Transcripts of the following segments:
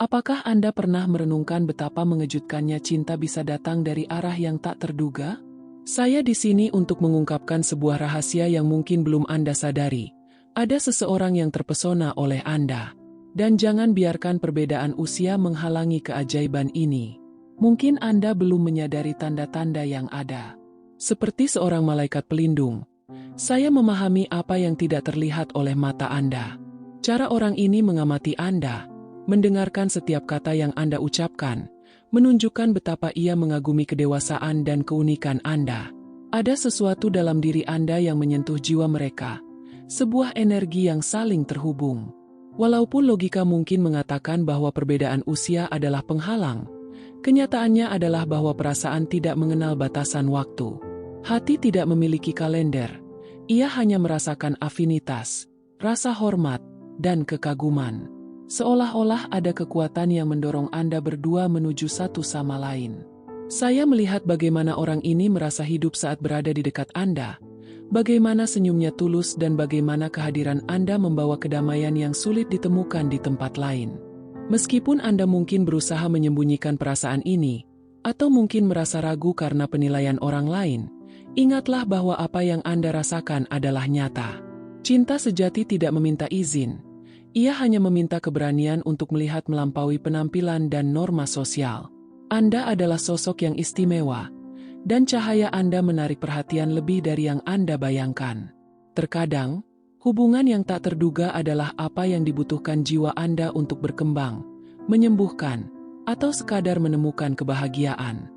Apakah Anda pernah merenungkan betapa mengejutkannya cinta bisa datang dari arah yang tak terduga? Saya di sini untuk mengungkapkan sebuah rahasia yang mungkin belum Anda sadari. Ada seseorang yang terpesona oleh Anda. Dan jangan biarkan perbedaan usia menghalangi keajaiban ini. Mungkin Anda belum menyadari tanda-tanda yang ada. Seperti seorang malaikat pelindung, saya memahami apa yang tidak terlihat oleh mata Anda. Cara orang ini mengamati Anda, mendengarkan setiap kata yang Anda ucapkan, menunjukkan betapa ia mengagumi kedewasaan dan keunikan Anda. Ada sesuatu dalam diri Anda yang menyentuh jiwa mereka, sebuah energi yang saling terhubung. Walaupun logika mungkin mengatakan bahwa perbedaan usia adalah penghalang, kenyataannya adalah bahwa perasaan tidak mengenal batasan waktu. Hati tidak memiliki kalender, ia hanya merasakan afinitas, rasa hormat, dan kekaguman. Seolah-olah ada kekuatan yang mendorong Anda berdua menuju satu sama lain. Saya melihat bagaimana orang ini merasa hidup saat berada di dekat Anda, bagaimana senyumnya tulus dan bagaimana kehadiran Anda membawa kedamaian yang sulit ditemukan di tempat lain. Meskipun Anda mungkin berusaha menyembunyikan perasaan ini, atau mungkin merasa ragu karena penilaian orang lain, ingatlah bahwa apa yang Anda rasakan adalah nyata. Cinta sejati tidak meminta izin. Ia hanya meminta keberanian untuk melihat melampaui penampilan dan norma sosial. Anda adalah sosok yang istimewa, dan cahaya Anda menarik perhatian lebih dari yang Anda bayangkan. Terkadang, hubungan yang tak terduga adalah apa yang dibutuhkan jiwa Anda untuk berkembang, menyembuhkan, atau sekadar menemukan kebahagiaan.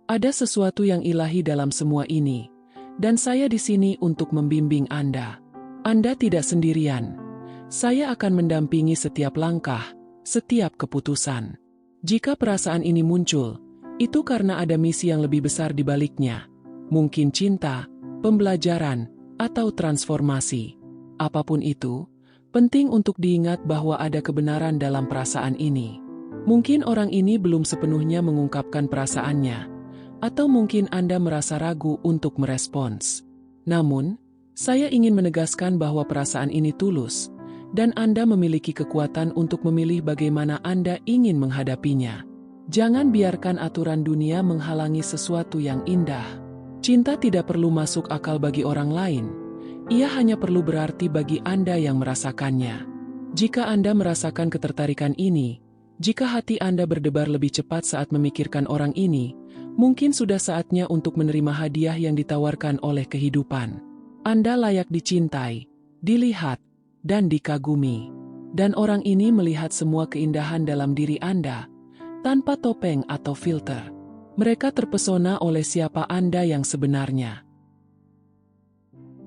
Ada sesuatu yang ilahi dalam semua ini, dan saya di sini untuk membimbing Anda. Anda tidak sendirian. Saya akan mendampingi setiap langkah, setiap keputusan. Jika perasaan ini muncul, itu karena ada misi yang lebih besar di baliknya. Mungkin cinta, pembelajaran, atau transformasi. Apapun itu, penting untuk diingat bahwa ada kebenaran dalam perasaan ini. Mungkin orang ini belum sepenuhnya mengungkapkan perasaannya, atau mungkin Anda merasa ragu untuk merespons. Namun, saya ingin menegaskan bahwa perasaan ini tulus, dan Anda memiliki kekuatan untuk memilih bagaimana Anda ingin menghadapinya. Jangan biarkan aturan dunia menghalangi sesuatu yang indah. Cinta tidak perlu masuk akal bagi orang lain, ia hanya perlu berarti bagi Anda yang merasakannya. Jika Anda merasakan ketertarikan ini, jika hati Anda berdebar lebih cepat saat memikirkan orang ini, mungkin sudah saatnya untuk menerima hadiah yang ditawarkan oleh kehidupan. Anda layak dicintai, dilihat, dan dikagumi. Dan orang ini melihat semua keindahan dalam diri Anda, tanpa topeng atau filter. Mereka terpesona oleh siapa Anda yang sebenarnya.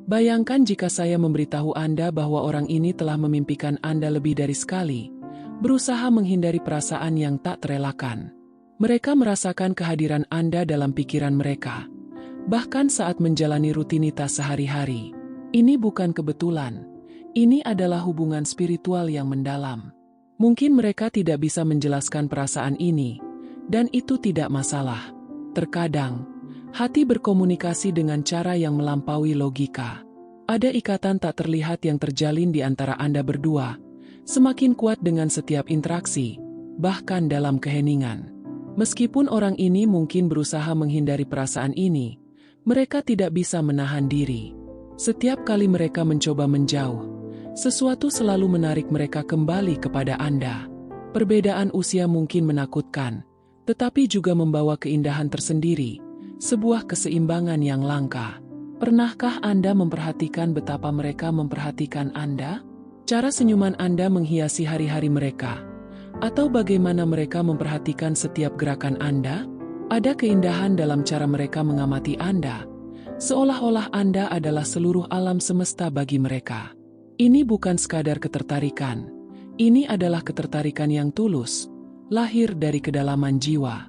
Bayangkan jika saya memberitahu Anda bahwa orang ini telah memimpikan Anda lebih dari sekali, berusaha menghindari perasaan yang tak terelakkan. Mereka merasakan kehadiran Anda dalam pikiran mereka, bahkan saat menjalani rutinitas sehari-hari. Ini bukan kebetulan. Ini adalah hubungan spiritual yang mendalam. Mungkin mereka tidak bisa menjelaskan perasaan ini, dan itu tidak masalah. Terkadang, hati berkomunikasi dengan cara yang melampaui logika. Ada ikatan tak terlihat yang terjalin di antara Anda berdua, semakin kuat dengan setiap interaksi, bahkan dalam keheningan. Meskipun orang ini mungkin berusaha menghindari perasaan ini, mereka tidak bisa menahan diri. Setiap kali mereka mencoba menjauh, sesuatu selalu menarik mereka kembali kepada Anda. Perbedaan usia mungkin menakutkan, tetapi juga membawa keindahan tersendiri, sebuah keseimbangan yang langka. Pernahkah Anda memperhatikan betapa mereka memperhatikan Anda? Cara senyuman Anda menghiasi hari-hari mereka, atau bagaimana mereka memperhatikan setiap gerakan Anda? Ada keindahan dalam cara mereka mengamati Anda, seolah-olah Anda adalah seluruh alam semesta bagi mereka. Ini bukan sekadar ketertarikan, ini adalah ketertarikan yang tulus, lahir dari kedalaman jiwa.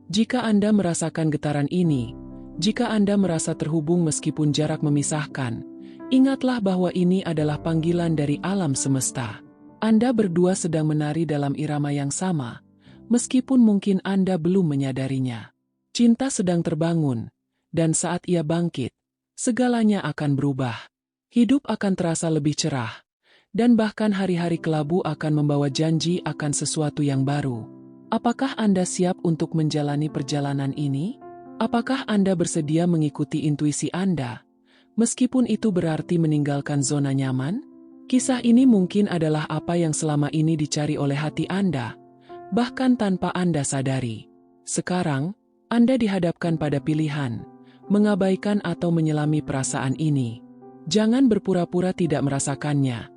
Jika Anda merasakan getaran ini, jika Anda merasa terhubung meskipun jarak memisahkan, ingatlah bahwa ini adalah panggilan dari alam semesta. Anda berdua sedang menari dalam irama yang sama, meskipun mungkin Anda belum menyadarinya. Cinta sedang terbangun, dan saat ia bangkit, segalanya akan berubah. Hidup akan terasa lebih cerah, Dan bahkan hari-hari kelabu akan membawa janji akan sesuatu yang baru. Apakah Anda siap untuk menjalani perjalanan ini? Apakah Anda bersedia mengikuti intuisi Anda? Meskipun itu berarti meninggalkan zona nyaman? Kisah ini mungkin adalah apa yang selama ini dicari oleh hati Anda, bahkan tanpa Anda sadari. Sekarang, Anda dihadapkan pada pilihan, mengabaikan atau menyelami perasaan ini. Jangan berpura-pura tidak merasakannya.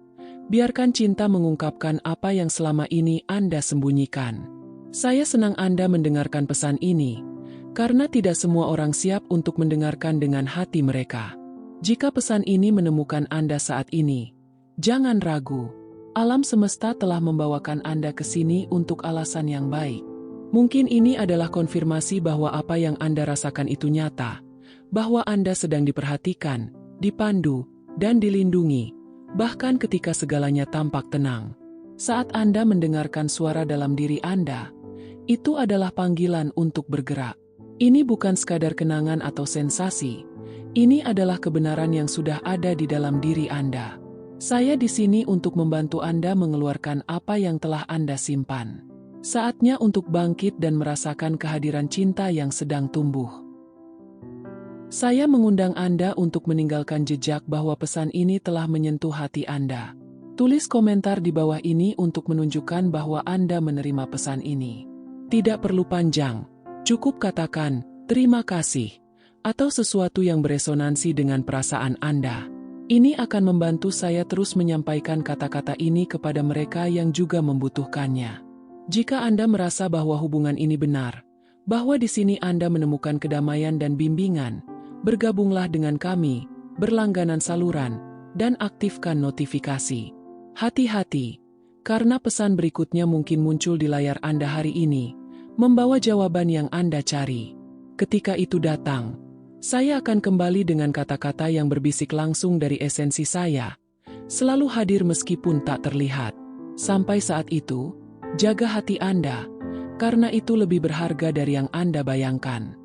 Biarkan cinta mengungkapkan apa yang selama ini Anda sembunyikan. Saya senang Anda mendengarkan pesan ini, karena tidak semua orang siap untuk mendengarkan dengan hati mereka. Jika pesan ini menemukan Anda saat ini, jangan ragu. Alam semesta telah membawakan Anda ke sini untuk alasan yang baik. Mungkin ini adalah konfirmasi bahwa apa yang Anda rasakan itu nyata, bahwa Anda sedang diperhatikan, dipandu, dan dilindungi. Bahkan ketika segalanya tampak tenang. Saat Anda mendengarkan suara dalam diri Anda, itu adalah panggilan untuk bergerak. Ini bukan sekadar kenangan atau sensasi. Ini adalah kebenaran yang sudah ada di dalam diri Anda. Saya di sini untuk membantu Anda mengeluarkan apa yang telah Anda simpan. Saatnya untuk bangkit dan merasakan kehadiran cinta yang sedang tumbuh. Saya mengundang Anda untuk meninggalkan jejak bahwa pesan ini telah menyentuh hati Anda. Tulis komentar di bawah ini untuk menunjukkan bahwa Anda menerima pesan ini. Tidak perlu panjang, cukup katakan, terima kasih, atau sesuatu yang beresonansi dengan perasaan Anda. Ini akan membantu saya terus menyampaikan kata-kata ini kepada mereka yang juga membutuhkannya. Jika Anda merasa bahwa hubungan ini benar, bahwa di sini Anda menemukan kedamaian dan bimbingan, bergabunglah dengan kami, berlangganan saluran, dan aktifkan notifikasi. Hati-hati, karena pesan berikutnya mungkin muncul di layar Anda hari ini, membawa jawaban yang Anda cari. Ketika itu datang, saya akan kembali dengan kata-kata yang berbisik langsung dari esensi saya, selalu hadir meskipun tak terlihat. Sampai saat itu, jaga hati Anda, karena itu lebih berharga dari yang Anda bayangkan.